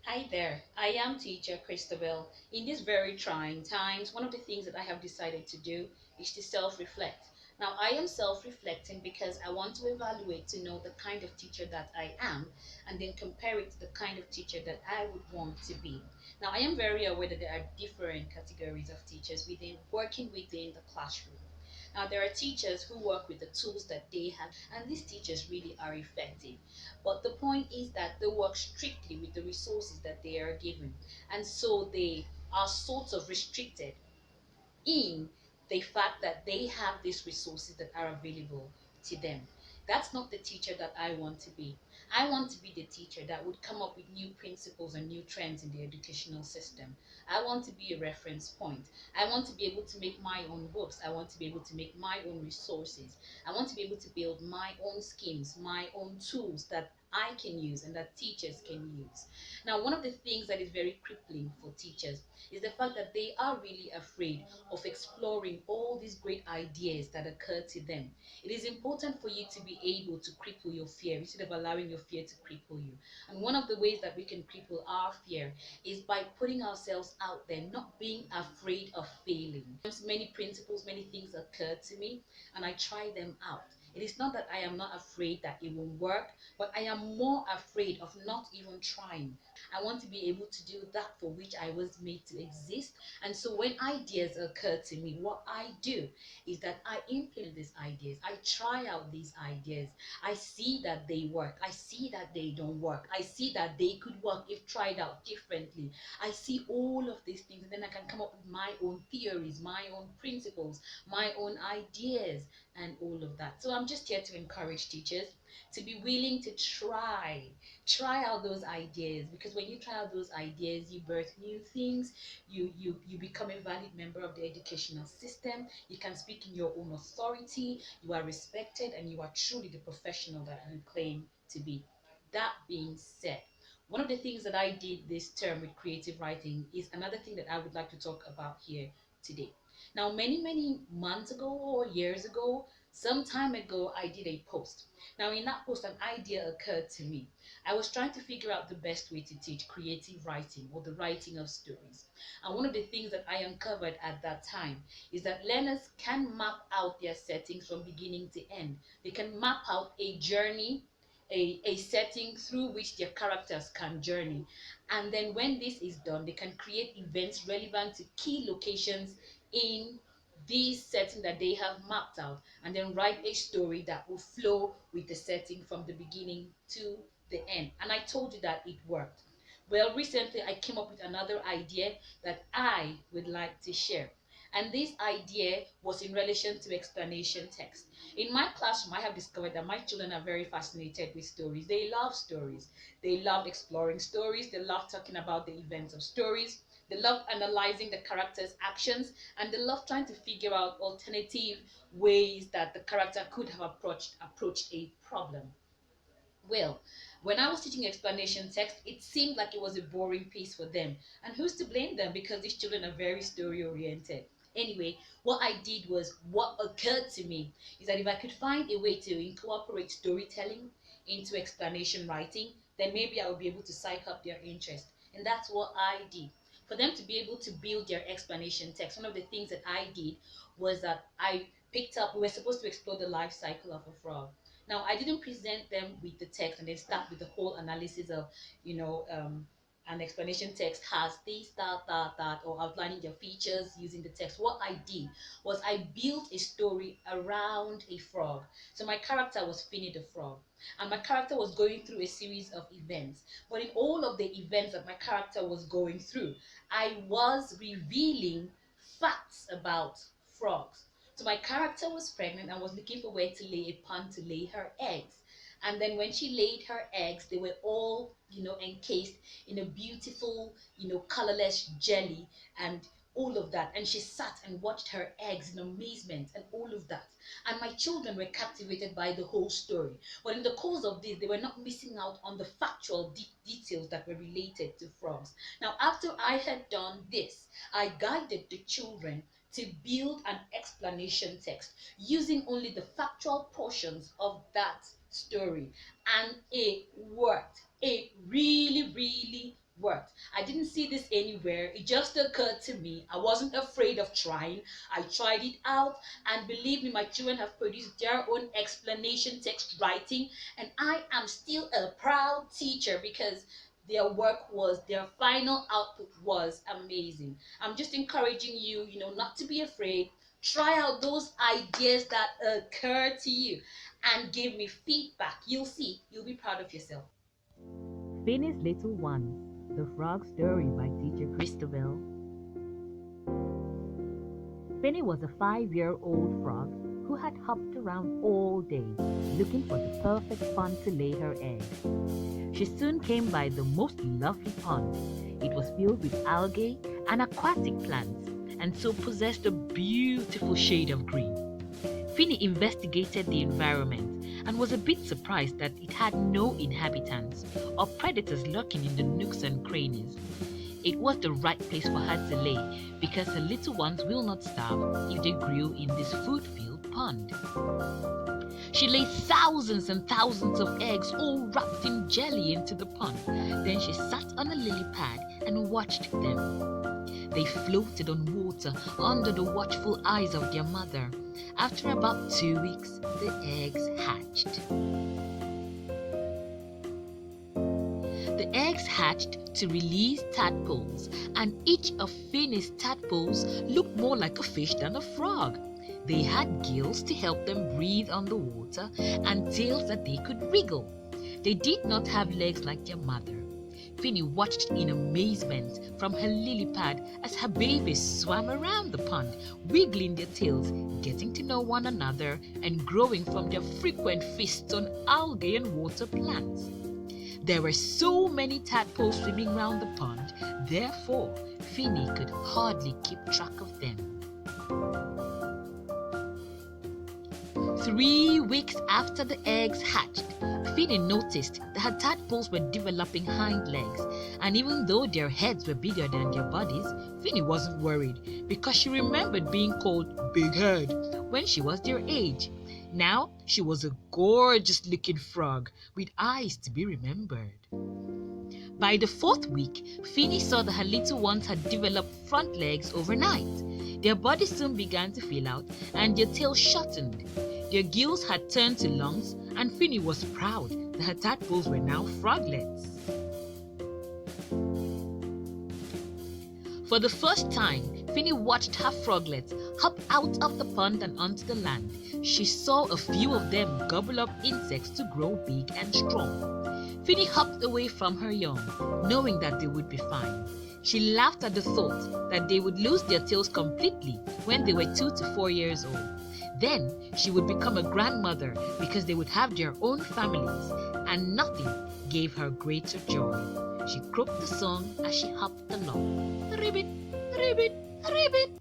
Hi there, I am Teacher Christabelle. In these very trying times, one of the things that I have decided to do is to self reflect. Now, I am self reflecting because I want to evaluate to know the kind of teacher that I am and then compare it to the kind of teacher that I would want to be. Now, I am very aware that there are different categories of teachers within working within the classroom. Now, there are teachers who work with the tools that they have, and these teachers really are effective. But the point is that they work strictly with the resources that they are given, and so they are sort of restricted in the fact that they have these resources that are available to them. That's not the teacher that I want to be. I want to be the teacher that would come up with new principles and new trends in the educational system. I want to be a reference point. I want to be able to make my own books. I want to be able to make my own resources. I want to be able to build my own schemes, my own tools that I can use and that teachers can use. Now, one of the things that is very crippling for teachers is the fact that they are really afraid of exploring all these great ideas that occur to them. It is important for you to be able to cripple your fear instead of allowing your fear to cripple you. And one of the ways that we can cripple our fear is by putting ourselves out there, not being afraid of failing. Many principles, many things occur to me, and I try them out. It is not that I am not afraid that it won't work, but I am more afraid of not even trying. I want to be able to do that for which I was made to exist. And so when ideas occur to me, what I do is that I implement these ideas. I try out these ideas. I see that they work. I see that they don't work. I see that they could work if tried out differently. I see all of these things, and then I can come up with my own theories, my own principles, my own ideas, and all of that. So I'm just here to encourage teachers to be willing to try out those ideas, because when you try out those ideas, you birth new things. You become a valid member of the educational system. You can speak in your own authority. You are respected, and you are truly the professional that you claim to be. That being said, one of the things that I did this term with creative writing is another thing that I would like to talk about here today. Now, many months ago or years ago, some time ago, I did a post. Now, in that post, an idea occurred to me. I was trying to figure out the best way to teach creative writing, or the writing of stories. And one of the things that I uncovered at that time is that learners can map out their settings from beginning to end. They can map out a journey, a setting through which their characters can journey. And then when this is done, they can create events relevant to key locations in this setting that they have mapped out, and then write a story that will flow with the setting from the beginning to the end. And I told you that it worked. Well, recently I came up with another idea that I would like to share. And this idea was in relation to explanation text. In my classroom, I have discovered that my children are very fascinated with stories. They love stories. They love exploring stories. They love talking about the events of stories. They love analyzing the characters' actions, and they love trying to figure out alternative ways that the character could have approached a problem. Well, when I was teaching explanation text, it seemed like it was a boring piece for them. And who's to blame them, because these children are very story oriented. Anyway, what I did was, what occurred to me is that if I could find a way to incorporate storytelling into explanation writing, then maybe I would be able to psych up their interest. And that's what I did. For them to be able to build their explanation text, one of the things that I did was that I picked up, we were supposed to explore the life cycle of a frog. Now, I didn't present them with the text and then start with the whole analysis of, you know, an explanation text has this, that, or outlining their features using the text. What I did was I built a story around a frog. So my character was Finny the Frog, and my character was going through a series of events. But in all of the events that my character was going through, I was revealing facts about frogs. So my character was pregnant and was looking for where to lay a pond to lay her eggs. And then when she laid her eggs, they were all, encased in a beautiful, colorless jelly and all of that. And she sat and watched her eggs in amazement and all of that. And my children were captivated by the whole story. But in the course of this, they were not missing out on the factual details that were related to frogs. Now, after I had done this, I guided the children to build an explanation text using only the factual portions of that story. And it worked. It really, really worked. I didn't see this anywhere. It just occurred to me. I wasn't afraid of trying. I tried it out, and believe me, my children have produced their own explanation text writing, and I am still a proud teacher because their final output was amazing. I'm just encouraging you, not to be afraid. Try out those ideas that occur to you and give me feedback. You'll see, you'll be proud of yourself. Finney's Little Ones, The Frog Story by Teacher Christabelle. Finny was a 5-year-old frog who had hopped around all day looking for the perfect pond to lay her eggs. She soon came by the most lovely pond. It was filled with algae and aquatic plants and so possessed a beautiful shade of green. Finny investigated the environment and was a bit surprised that it had no inhabitants or predators lurking in the nooks and crannies. It was the right place for her to lay because her little ones will not starve if they grew in this food-filled pond. She laid thousands and thousands of eggs all wrapped in jelly into the pond. Then she sat on a lily pad and watched them. They floated on water under the watchful eyes of their mother. After about 2 weeks, the eggs hatched. The eggs hatched to release tadpoles, and each of Finny's tadpoles looked more like a fish than a frog. They had gills to help them breathe on the water and tails that they could wriggle. They did not have legs like their mother. Finny watched in amazement from her lily pad as her babies swam around the pond, wiggling their tails, getting to know one another, and growing from their frequent feasts on algae and water plants. There were so many tadpoles swimming around the pond, therefore Finny could hardly keep track of them. 3 weeks after the eggs hatched, Finny noticed that her tadpoles were developing hind legs, and even though their heads were bigger than their bodies, Finny wasn't worried because she remembered being called Big Head when she was their age. Now she was a gorgeous-looking frog with eyes to be remembered. By the 4th week, Finny saw that her little ones had developed front legs overnight. Their bodies soon began to fill out and their tails shortened. Their gills had turned to lungs, and Finny was proud that her tadpoles were now froglets. For the first time, Finny watched her froglets hop out of the pond and onto the land. She saw a few of them gobble up insects to grow big and strong. Finny hopped away from her young, knowing that they would be fine. She laughed at the thought that they would lose their tails completely when they were 2 to 4 years old. Then she would become a grandmother because they would have their own families, and nothing gave her greater joy. She croaked the song as she hopped along. Ribbit, ribbit, ribbit.